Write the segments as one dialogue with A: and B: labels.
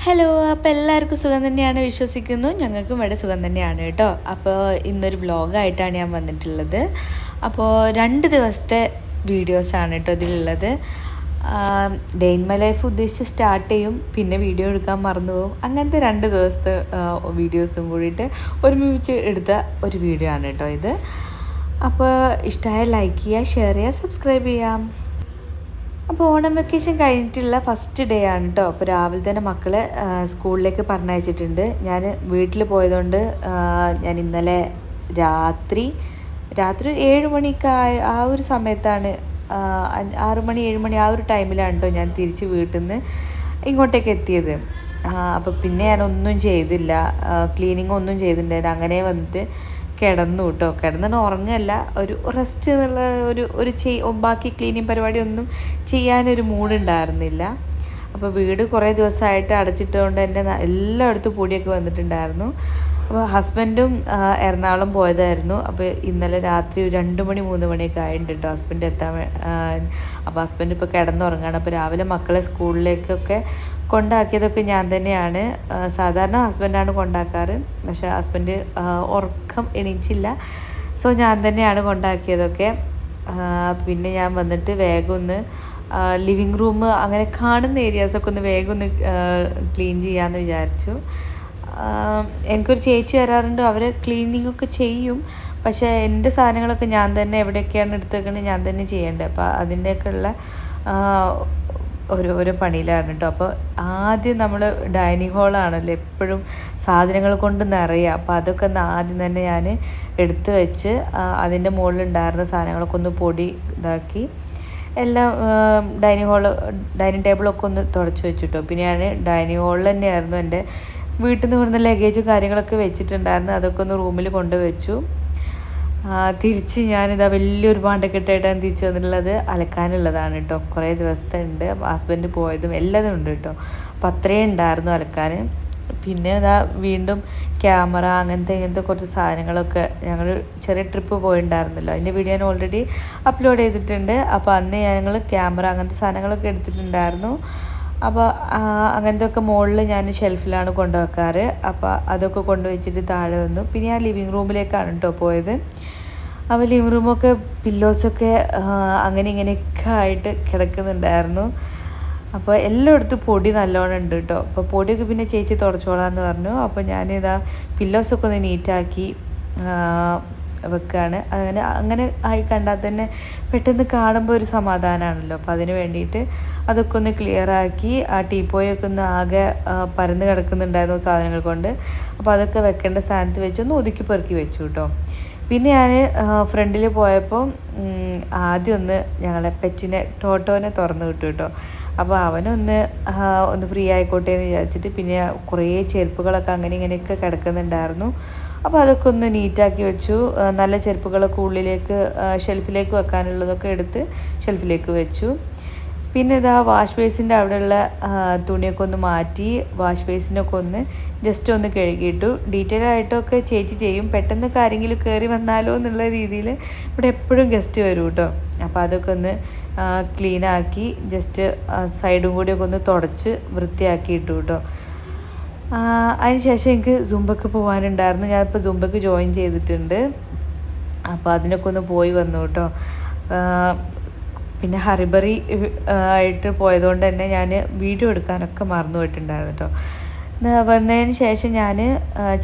A: Hello, അപ്പോൾ എല്ലാവർക്കും സുഖം തന്നെയാണ് വിശ്വസിക്കുന്നു. ഞങ്ങൾക്കും ഇവിടെ സുഖം തന്നെയാണ് കേട്ടോ. അപ്പോൾ ഇന്നൊരു വ്ളോഗായിട്ടാണ് ഞാൻ വന്നിട്ടുള്ളത്. അപ്പോൾ 2 ദിവസത്തെ വീഡിയോസാണ് കേട്ടോ ഇതിലുള്ളത്. ഡേ ഇൻ മൈ ലൈഫ് ഉദ്ദേശിച്ച് സ്റ്റാർട്ട് ചെയ്യും, പിന്നെ വീഡിയോ എടുക്കാൻ മറന്നു പോകും. അങ്ങനത്തെ 2 ദിവസത്തെ വീഡിയോസും കൂടിയിട്ട് ഒരുമിച്ച് എടുത്ത ഒരു വീഡിയോ ആണ് കേട്ടോ ഇത്. അപ്പോൾ ഇഷ്ടമായ ലൈക്ക് ചെയ്യുക, ഷെയർ ചെയ്യുക, സബ്സ്ക്രൈബ് ചെയ്യാം. അപ്പോൾ ഓണം വെക്കേഷൻ കഴിഞ്ഞിട്ടുള്ള ഫസ്റ്റ് ഡേ ആണ് കേട്ടോ. അപ്പോൾ രാവിലെ തന്നെ മക്കളെ സ്കൂളിലേക്ക് പറഞ്ഞയച്ചിട്ടുണ്ട്. ഞാൻ വീട്ടിൽ പോയതുകൊണ്ട് ഞാൻ ഇന്നലെ രാത്രി 7 മണിക്ക് ആ ഒരു സമയത്താണ്, 6 മണി 7 മണി ആ ഒരു ടൈമിലാണ് കേട്ടോ ഞാൻ തിരിച്ച് വീട്ടിൽ നിന്ന് ഇങ്ങോട്ടേക്ക് എത്തിയത്. അപ്പോൾ പിന്നെ ഞാനൊന്നും ചെയ്തില്ല, ക്ലീനിങ് ഒന്നും ചെയ്തിട്ടുണ്ടായില്ല. അങ്ങനെ വന്നിട്ട് കിടന്നു കേട്ടോ. കിടന്നിട്ട് ഉറങ്ങല്ല, ഒരു റെസ്റ്റ് എന്നുള്ള ബാക്കി ക്ലീനിങ് പരിപാടി ഒന്നും ചെയ്യാനൊരു മൂഡുണ്ടായിരുന്നില്ല. അപ്പോൾ വീട് കുറേ ദിവസമായിട്ട് അടച്ചിട്ടുകൊണ്ട് തന്നെ എല്ലായിടത്തും പൊടിയൊക്കെ വന്നിട്ടുണ്ടായിരുന്നു. അപ്പോൾ ഹസ്ബൻഡും എറണാകുളം പോയതായിരുന്നു. അപ്പോൾ ഇന്നലെ രാത്രി 2 മണി 3 മണിയൊക്കെ ആയിട്ടുണ്ട് കേട്ടോ ഹസ്ബൻഡ് എത്താൻ. അപ്പോൾ ഹസ്ബൻഡ് ഇപ്പോൾ കിടന്നുറങ്ങുകയാണ്. അപ്പോൾ രാവിലെ മക്കളെ സ്കൂളിലേക്കൊക്കെ കൊണ്ടാക്കിയതൊക്കെ ഞാൻ തന്നെയാണ്. സാധാരണ ഹസ്ബൻഡാണ് കൊണ്ടാക്കാറ്, പക്ഷേ ഹസ്ബൻഡ് ഉറക്കം എണീച്ചില്ല. സോ ഞാൻ തന്നെയാണ് കൊണ്ടാക്കിയതൊക്കെ. പിന്നെ ഞാൻ വന്നിട്ട് വേഗം ഒന്ന് ലിവിങ് റൂം അങ്ങനെ കാണുന്ന ഏരിയാസൊക്കെ ഒന്ന് വേഗം ഒന്ന് ക്ലീൻ ചെയ്യാമെന്ന് വിചാരിച്ചു. എനിക്കൊരു ചേച്ചി വരാറുണ്ട്, അവർ ക്ലീനിങ്ങൊക്കെ ചെയ്യും. പക്ഷേ എൻ്റെ സാധനങ്ങളൊക്കെ ഞാൻ തന്നെ എവിടെയൊക്കെയാണ് എടുത്ത് വെക്കുന്നത് ഞാൻ തന്നെ ചെയ്യേണ്ടത്. അപ്പോൾ അതിൻ്റെയൊക്കെ ഉള്ള ഓരോ പണിയിലാണ് കേട്ടോ. അപ്പോൾ ആദ്യം നമ്മൾ ഡൈനിങ് ഹാളാണല്ലോ എപ്പോഴും സാധനങ്ങൾ കൊണ്ട് നിറയുക. അപ്പോൾ അതൊക്കെ ഒന്ന് ആദ്യം തന്നെ ഞാൻ എടുത്ത് വെച്ച് അതിൻ്റെ മുകളിലുണ്ടായിരുന്ന സാധനങ്ങളൊക്കെ ഒന്ന് പൊടി ഇതാക്കി എല്ലാം ഡൈനിങ് ടേബിളൊക്കെ ഒന്ന് തുടച്ച് വെച്ചിട്ടോ. പിന്നെ ഞാൻ ഡൈനിങ് ഹാളിൽ തന്നെയായിരുന്നു എൻ്റെ വീട്ടിൽ നിന്ന് കൊണ്ടുവന്ന ലഗേജും കാര്യങ്ങളൊക്കെ വെച്ചിട്ടുണ്ടായിരുന്നു. അതൊക്കെ ഒന്ന് റൂമിൽ കൊണ്ടുവച്ചു. തിരിച്ച് ഞാനിതാ വലിയൊരു പാണ്ടക്കെട്ടായിട്ടാണ് തിരിച്ചു വന്നിട്ടുള്ളത്. അലക്കാനുള്ളതാണ് കേട്ടോ. കുറേ ദിവസത്തെ ഉണ്ട്, ഹസ്ബൻഡ് പോയതും എല്ലാതും ഉണ്ട് കേട്ടോ. അപ്പോൾ അത്രയും ഉണ്ടായിരുന്നു അലക്കാൻ. പിന്നെ ഇതാ വീണ്ടും ക്യാമറ അങ്ങനത്തെ കുറച്ച് സാധനങ്ങളൊക്കെ ഞങ്ങൾ ചെറിയ ട്രിപ്പ് പോയിട്ടുണ്ടായിരുന്നല്ലോ, അതിൻ്റെ വീഡിയോ ഞാൻ ഓൾറെഡി അപ്ലോഡ് ചെയ്തിട്ടുണ്ട്. അപ്പോൾ അന്ന് ഞങ്ങൾ ക്യാമറ അങ്ങനത്തെ സാധനങ്ങളൊക്കെ എടുത്തിട്ടുണ്ടായിരുന്നു. അപ്പോൾ അങ്ങനത്തെയൊക്കെ മുകളിൽ ഞാൻ ഷെൽഫിലാണ് കൊണ്ടുവെക്കാറ്. അപ്പോൾ അതൊക്കെ കൊണ്ടുവച്ചിട്ട് താഴെ വന്നു. പിന്നെ ഞാൻ ലിവിങ് റൂമിലേക്കാണ് കേട്ടോ പോയത്. അപ്പോൾ ലിവിങ് റൂമൊക്കെ പില്ലോസൊക്കെ അങ്ങനെ ഇങ്ങനെയൊക്കെ ആയിട്ട് കിടക്കുന്നുണ്ടായിരുന്നു. അപ്പോൾ എല്ലായിടത്തും പൊടി നല്ലോണം ഉണ്ട് കേട്ടോ. അപ്പോൾ പൊടിയൊക്കെ പിന്നെ ചേച്ചി തുടച്ചോളാമെന്ന് പറഞ്ഞു. അപ്പോൾ ഞാനിതാ പില്ലോസൊക്കെ ഒന്ന് നീറ്റാക്കി വെക്കുകയാണ്. അങ്ങനെ ആയി കണ്ടാൽ തന്നെ പെട്ടെന്ന് കാണുമ്പോൾ ഒരു സമാധാനമാണല്ലോ. അപ്പോൾ അതിന് വേണ്ടിയിട്ട് അതൊക്കെ ഒന്ന് ക്ലിയറാക്കി. ആ ടീപ്പോയൊക്കെ ഒന്ന് ആകെ പരന്ന് കിടക്കുന്നുണ്ടായിരുന്നു സാധനങ്ങൾ കൊണ്ട്. അപ്പോൾ അതൊക്കെ വെക്കേണ്ട സ്ഥാനത്ത് വെച്ചൊന്ന് ഒതുക്കി പെറുക്കി വെച്ചു കേട്ടോ. പിന്നെ ഞാൻ ഫ്രണ്ടിൽ പോയപ്പോൾ ആദ്യം ഒന്ന് ഞങ്ങളെ പെറ്റിനെ ടോട്ടോനെ തുറന്നു വിട്ടു കേട്ടോ. അപ്പോൾ അവനൊന്ന് ഫ്രീ ആയിക്കോട്ടെ എന്ന് വിചാരിച്ചിട്ട് പിന്നെ കുറേ ചെരുപ്പുകളൊക്കെ അങ്ങനെ ഇങ്ങനെയൊക്കെ കിടക്കുന്നുണ്ടായിരുന്നു. അപ്പോൾ അതൊക്കെ ഒന്ന് നീറ്റാക്കി വെച്ചു. നല്ല ചെരുപ്പുകളൊക്കെ ഉള്ളിലേക്ക് ഷെൽഫിലേക്ക് വെക്കാനുള്ളതൊക്കെ എടുത്ത് ഷെൽഫിലേക്ക് വെച്ചു. പിന്നെ ഇതാ വാഷ് ബേസിൻ്റെ അവിടെയുള്ള തുണിയൊക്കെ ഒന്ന് മാറ്റി വാഷ് ബേസിനൊക്കെ ഒന്ന് ജസ്റ്റ് ഒന്ന് കഴുകിയിട്ടു. ഡീറ്റെയിൽ ആയിട്ടൊക്കെ ചേച്ചി ചെയ്യും. പെട്ടെന്ന് ആരെങ്കിലും കയറി വന്നാലോ എന്നുള്ള രീതിയിൽ ഇവിടെ എപ്പോഴും ഗസ്റ്റ് വരും കേട്ടോ. അപ്പോൾ അതൊക്കെ ഒന്ന് ക്ലീനാക്കി ജസ്റ്റ് സൈഡും കൂടിയൊക്കെ ഒന്ന് തുടച്ച് വൃത്തിയാക്കി ഇട്ടു കേട്ടോ. അതിനുശേഷം എനിക്ക് സുംബക്ക് പോകാനുണ്ടായിരുന്നു. ഞാനിപ്പോൾ സുംബക്ക് ജോയിൻ ചെയ്തിട്ടുണ്ട്. അപ്പോൾ അതിനൊക്കെ ഒന്ന് പോയി വന്നു കേട്ടോ. പിന്നെ ഹറിബറി ആയിട്ട് പോയതുകൊണ്ട് തന്നെ ഞാൻ വീഡിയോ എടുക്കാനൊക്കെ മറന്നു പോയിട്ടുണ്ടായിരുന്നു കേട്ടോ. വന്നതിന് ശേഷം ഞാൻ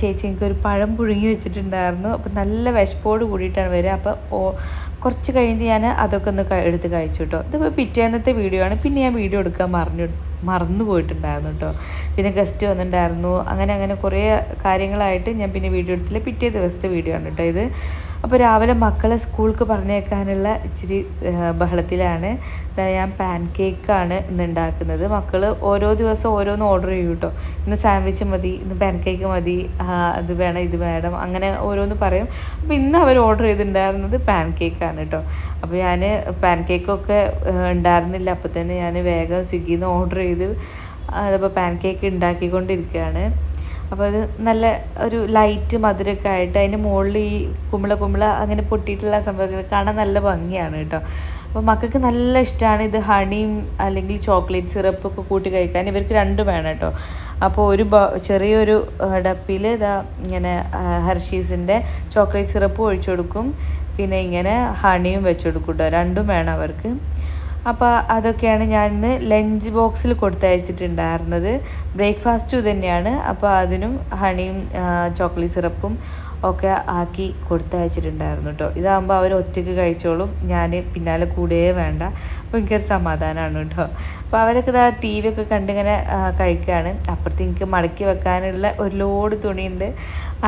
A: ചേച്ചി എനിക്കൊരു പഴം പുഴുങ്ങി വെച്ചിട്ടുണ്ടായിരുന്നു. അപ്പോൾ നല്ല വിശപ്പോട് കൂടിയിട്ടാണ് വരിക. അപ്പോൾ കുറച്ച് കഴിഞ്ഞ് ഞാൻ അതൊക്കെ ഒന്ന് എടുത്ത് കഴിച്ചു കേട്ടോ. ഇതിപ്പോൾ പിറ്റേന്നത്തെ വീഡിയോ ആണ്. പിന്നെ ഞാൻ വീഡിയോ എടുക്കാൻ മറന്നു പോയിട്ടുണ്ടായിരുന്നു കേട്ടോ. പിന്നെ ഗസ്റ്റ് വന്നിട്ടുണ്ടായിരുന്നു. അങ്ങനെ കുറേ കാര്യങ്ങളായിട്ട് ഞാൻ പിന്നെ വീഡിയോ എടുത്തില്ല. പിറ്റേ ദിവസത്തെ വീഡിയോ ആണ് കേട്ടോ ഇത്. അപ്പോൾ രാവിലെ മക്കളെ സ്കൂൾക്ക് പറഞ്ഞേക്കാനുള്ള ഇച്ചിരി ബഹളത്തിലാണ്. ഞാൻ പാൻ കേക്കാണ് ഇന്ന് ഉണ്ടാക്കുന്നത്. മക്കൾ ഓരോ ദിവസം ഓരോന്ന് ഓർഡർ ചെയ്യും കേട്ടോ. ഇന്ന് സാൻഡ്വിച്ച് മതി, ഇന്ന് പാൻ കേക്ക് മതി, അത് വേണം ഇത് വേണം, അങ്ങനെ ഓരോന്ന് പറയും. അപ്പോൾ ഇന്ന് അവർ ഓർഡർ ചെയ്തിട്ടുണ്ടായിരുന്നത് പാൻ കേക്കാണ് കേട്ടോ. അപ്പോൾ ഞാൻ പാൻ കേക്കൊക്കെ ഉണ്ടായിരുന്നില്ല. അപ്പോൾ തന്നെ ഞാൻ വേഗം സ്വിഗ്ഗിയിൽ നിന്ന് ഓർഡർ ചെയ്ത് അതപ്പോൾ പാൻ കേക്ക് ഉണ്ടാക്കിക്കൊണ്ടിരിക്കുകയാണ്. അപ്പോൾ അത് നല്ല ഒരു ലൈറ്റ് മധുരമൊക്കെ ആയിട്ട് അതിൻ്റെ മുകളിൽ ഈ കുമ്പിള അങ്ങനെ പൊട്ടിയിട്ടുള്ള സംഭവങ്ങൾ കാണാൻ നല്ല ഭംഗിയാണ് കേട്ടോ. അപ്പോൾ മക്കൾക്ക് നല്ല ഇഷ്ടമാണ് ഇത് ഹണിയും അല്ലെങ്കിൽ ചോക്ലേറ്റ് സിറപ്പൊക്കെ കൂട്ടി കഴിക്കാൻ. ഇവർക്ക് രണ്ടും വേണം കേട്ടോ. അപ്പോൾ ഒരു ചെറിയൊരു ഡപ്പിൽ ഇതാ ഇങ്ങനെ ഹെർഷീസിൻ്റെ ചോക്ലേറ്റ് സിറപ്പ് ഒഴിച്ചു കൊടുക്കും, പിന്നെ ഇങ്ങനെ ഹണിയും വെച്ച് കൊടുക്കും കേട്ടോ. രണ്ടും വേണം അവർക്ക്. അപ്പോൾ അതൊക്കെയാണ് ഞാൻ ഇന്ന് ലഞ്ച് ബോക്സിൽ കൊടുത്തയച്ചിട്ടുണ്ടായിരുന്നത്. ബ്രേക്ക്ഫാസ്റ്റും ഇത് തന്നെയാണ്. അപ്പോൾ അതിനും ഹണിയും ചോക്ലേറ്റ് സിറപ്പും ഒക്കെ ആക്കി കൊടുത്തയച്ചിട്ടുണ്ടായിരുന്നു കേട്ടോ. ഇതാകുമ്പോൾ അവർ ഒറ്റയ്ക്ക് കഴിച്ചോളും, ഞാൻ പിന്നാലെ കൂടെയേ വേണ്ട. അപ്പോൾ എനിക്കൊരു സമാധാനമാണ് കേട്ടോ. അപ്പോൾ അവരൊക്കെ ഇതാ ടി വി ഒക്കെ കണ്ടിങ്ങനെ കഴിക്കുകയാണ്. അപ്പുറത്ത് എനിക്ക് മടക്കി വെക്കാനുള്ള ഒരു ലോഡ് തുണിയുണ്ട്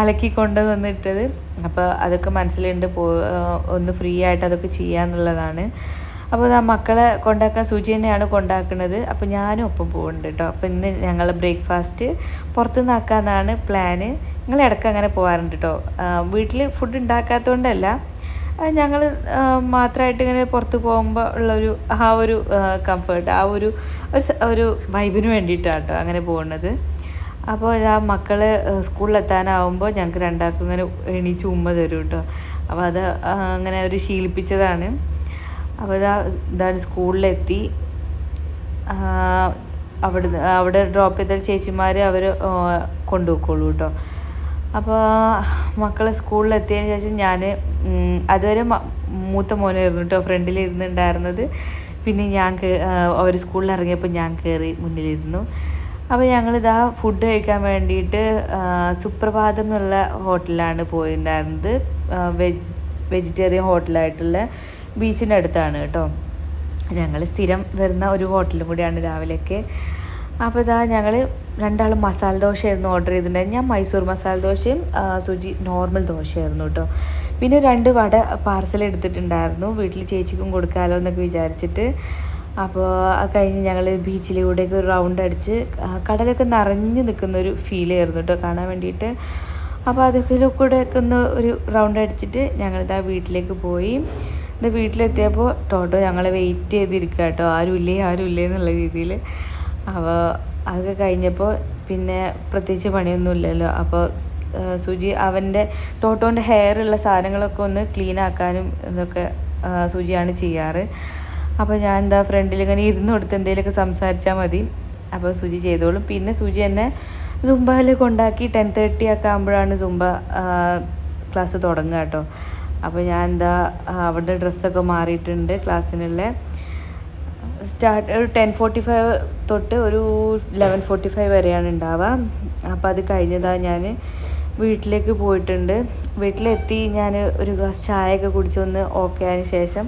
A: അലക്കി കൊണ്ടുവന്നിട്ടത്. അപ്പോൾ അതൊക്കെ മനസ്സിലുണ്ട്, ഒന്ന് ഫ്രീ ആയിട്ട് അതൊക്കെ ചെയ്യാന്നുള്ളതാണ്. അപ്പോൾ ആ മക്കളെ കൊണ്ടാക്കാൻ സുജി തന്നെയാണ് കൊണ്ടാക്കുന്നത്. അപ്പോൾ ഞാനും ഒപ്പം പോകുന്നുണ്ട് കേട്ടോ. അപ്പോൾ ഇന്ന് ഞങ്ങൾ ബ്രേക്ക്ഫാസ്റ്റ് പുറത്തുനിന്ന് ആക്കാമെന്നാണ് പ്ലാന്. ഞങ്ങൾ ഇടയ്ക്ക് അങ്ങനെ പോകാറുണ്ട് കേട്ടോ. വീട്ടിൽ ഫുഡ് ഉണ്ടാക്കാത്തതുകൊണ്ടല്ല, ഞങ്ങൾ മാത്രമായിട്ട് ഇങ്ങനെ പുറത്ത് പോകുമ്പോൾ ഉള്ളൊരു ഒരു കംഫേർട്ട്, ഒരു വൈബിന് വേണ്ടിയിട്ടാണ് കേട്ടോ അങ്ങനെ പോകുന്നത്. അപ്പോൾ ആ മക്കൾ സ്കൂളിലെത്താനാവുമ്പോൾ ഞങ്ങൾക്ക് രണ്ടാൾക്കും ഇങ്ങനെ എണീച്ച് ഉമ്മ തരും കേട്ടോ. അപ്പോൾ അത് അങ്ങനെ ഒരു ശീലിപ്പിച്ചതാണ്. അപ്പോൾ ഇതാണ് സ്കൂളിലെത്തി. അവിടെ ഡ്രോപ്പ് ചെയ്ത ചേച്ചിമാർ അവർ കൊണ്ടുപോയിക്കോളൂ കേട്ടോ. അപ്പോൾ മക്കൾ സ്കൂളിലെത്തിയതിന് ശേഷം ഞാൻ അതുവരെ മൂത്ത മോനായിരുന്നു കേട്ടോ ഫ്രണ്ടിൽ ഇരുന്നുണ്ടായിരുന്നത്. പിന്നെ അവർ സ്കൂളിൽ ഇറങ്ങിയപ്പോൾ ഞാൻ കയറി മുന്നിലിരുന്നു. അപ്പോൾ ഞങ്ങളിതാ ഫുഡ് കഴിക്കാൻ വേണ്ടിയിട്ട് സുപ്രഭാതം എന്നുള്ള ഹോട്ടലിലാണ് പോയിട്ടുണ്ടായിരുന്നത്. വെജിറ്റേറിയൻ ഹോട്ടലായിട്ടുള്ള ബീച്ചിൻ്റെ അടുത്താണ് കേട്ടോ. ഞങ്ങൾ സ്ഥിരം വരുന്ന ഒരു ഹോട്ടലും കൂടിയാണ് രാവിലെയൊക്കെ. അപ്പോൾ ഇതാ ഞങ്ങൾ രണ്ടാളും മസാല ദോശയായിരുന്നു ഓർഡർ ചെയ്തിട്ടുണ്ടായിരുന്നു. ഞാൻ മൈസൂർ മസാല ദോശയും സുജി നോർമൽ ദോശയായിരുന്നു കേട്ടോ. പിന്നെ 2 വട പാർസൽ എടുത്തിട്ടുണ്ടായിരുന്നു, വീട്ടിൽ ചേച്ചിക്കും കൊടുക്കാമല്ലോ എന്നൊക്കെ വിചാരിച്ചിട്ട്. അപ്പോൾ അത് കഴിഞ്ഞ് ഞങ്ങൾ ബീച്ചിലൂടെയൊക്കെ ഒരു റൗണ്ട് അടിച്ച് കടലൊക്കെ നിറഞ്ഞു നിൽക്കുന്നൊരു ഫീലായിരുന്നു കേട്ടോ കാണാൻ വേണ്ടിയിട്ട്. അപ്പോൾ അതൊക്കെ കൂടെയൊക്കെ ഒരു റൗണ്ട് അടിച്ചിട്ട് ഞങ്ങളിതാ വീട്ടിലേക്ക് പോയി. ഇത് വീട്ടിലെത്തിയപ്പോൾ ടോട്ടോ ഞങ്ങളെ വെയിറ്റ് ചെയ്തിരിക്കുക കേട്ടോ, ആരുമില്ലേ എന്നുള്ള രീതിയിൽ. അപ്പോൾ അതൊക്കെ കഴിഞ്ഞപ്പോൾ പിന്നെ പ്രത്യേകിച്ച് പണിയൊന്നുമില്ലല്ലോ. അപ്പോൾ സുജി ടോട്ടോൻ്റെ ഹെയറുള്ള സാധനങ്ങളൊക്കെ ഒന്ന് ക്ലീൻ ആക്കാനും ഇതൊക്കെ സുജിയാണ് ചെയ്യാറ്. അപ്പോൾ ഞാൻ എന്താ ഫ്രണ്ടിൽ ഇങ്ങനെ ഇരുന്ന് കൊടുത്ത് എന്തെങ്കിലുമൊക്കെ സംസാരിച്ചാൽ മതി, അപ്പോൾ സുജി ചെയ്തോളും. പിന്നെ സുജി എന്നെ സുംബയിൽ കൊണ്ടാക്കി 10:30 ഒക്കെ ആകുമ്പോഴാണ് സുംബ ക്ലാസ് തുടങ്ങുക കേട്ടോ. അപ്പോൾ ഞാൻ അവിടെ ഡ്രസ്സൊക്കെ മാറിയിട്ടുണ്ട്. ക്ലാസ്സിനുള്ള ഒരു 10:45 തൊട്ട് ഒരു 11:45 വരെയാണ് ഉണ്ടാവുക. അപ്പോൾ അത് കഴിഞ്ഞതാണ് ഞാൻ വീട്ടിലേക്ക് പോയിട്ടുണ്ട്. വീട്ടിലെത്തി ഞാൻ ഒരു ഗ്ലാസ് ചായയൊക്കെ കുടിച്ചൊന്ന് ഓക്കെ ആയതിന് ശേഷം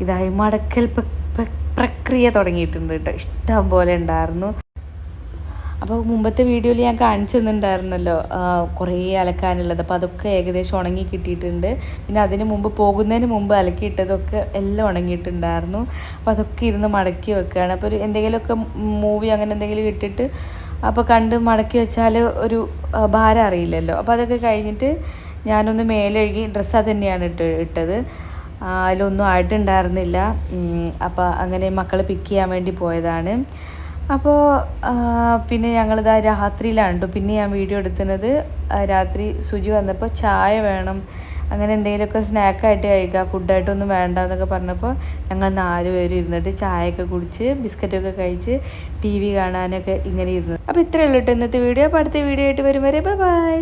A: ഇതായി മടക്കൽ പ്രക്രിയ തുടങ്ങിയിട്ടുണ്ട് കേട്ടോ. ഇഷ്ടം പോലെ ഉണ്ടായിരുന്നു. അപ്പോൾ മുമ്പത്തെ വീഡിയോയിൽ ഞാൻ കാണിച്ചു തന്നിട്ടുണ്ടായിരുന്നല്ലോ കുറേ അലക്കാനുള്ളത്. അപ്പോൾ അതൊക്കെ ഏകദേശം ഉണങ്ങി കിട്ടിയിട്ടുണ്ട്. പിന്നെ അതിന് മുമ്പ് പോകുന്നതിന് മുമ്പ് അലക്കിയിട്ടതൊക്കെ എല്ലാം ഉണങ്ങിയിട്ടുണ്ടായിരുന്നു. അപ്പോൾ അതൊക്കെ ഇരുന്ന് മടക്കി വെക്കുകയാണ്. അപ്പോൾ എന്തെങ്കിലുമൊക്കെ മൂവി അങ്ങനെ എന്തെങ്കിലും ഇട്ടിട്ട് അപ്പോൾ കണ്ട് മടക്കി വെച്ചാൽ ഒരു ഭാരം അറിയില്ലല്ലോ. അപ്പോൾ അതൊക്കെ കഴിഞ്ഞിട്ട് ഞാനൊന്ന് മേലഴുകി, ഡ്രസ്സ് അത് തന്നെയാണ് ഇട്ടത്, അതിലൊന്നും ആയിട്ടുണ്ടായിരുന്നില്ല. അപ്പോൾ അങ്ങനെ മക്കളെ പിക്ക് ചെയ്യാൻ വേണ്ടി പോയതാണ്. അപ്പോൾ പിന്നെ ഞങ്ങളിതാ രാത്രിയിലാണ് കേട്ടോ പിന്നെ ഞാൻ വീഡിയോ എടുക്കുന്നത്. രാത്രി സുജി വന്നപ്പോൾ ചായ വേണം, അങ്ങനെ എന്തെങ്കിലുമൊക്കെ സ്നാക്കായിട്ട് കഴിക്കുക, ഫുഡായിട്ടൊന്നും വേണ്ട എന്നൊക്കെ പറഞ്ഞപ്പോൾ ഞങ്ങൾ 4 പേര് ഇരുന്നിട്ട് ചായയൊക്കെ കുടിച്ച് ബിസ്ക്കറ്റൊക്കെ കഴിച്ച് TV കാണാനൊക്കെ ഇങ്ങനെ ഇരുന്നു. അപ്പോൾ ഇത്രയേ ഉള്ളൂ കേട്ടോ ഇന്നത്തെ വീഡിയോ. അപ്പോൾ അടുത്ത വീഡിയോ ആയിട്ട് വരും വരെ ബൈ.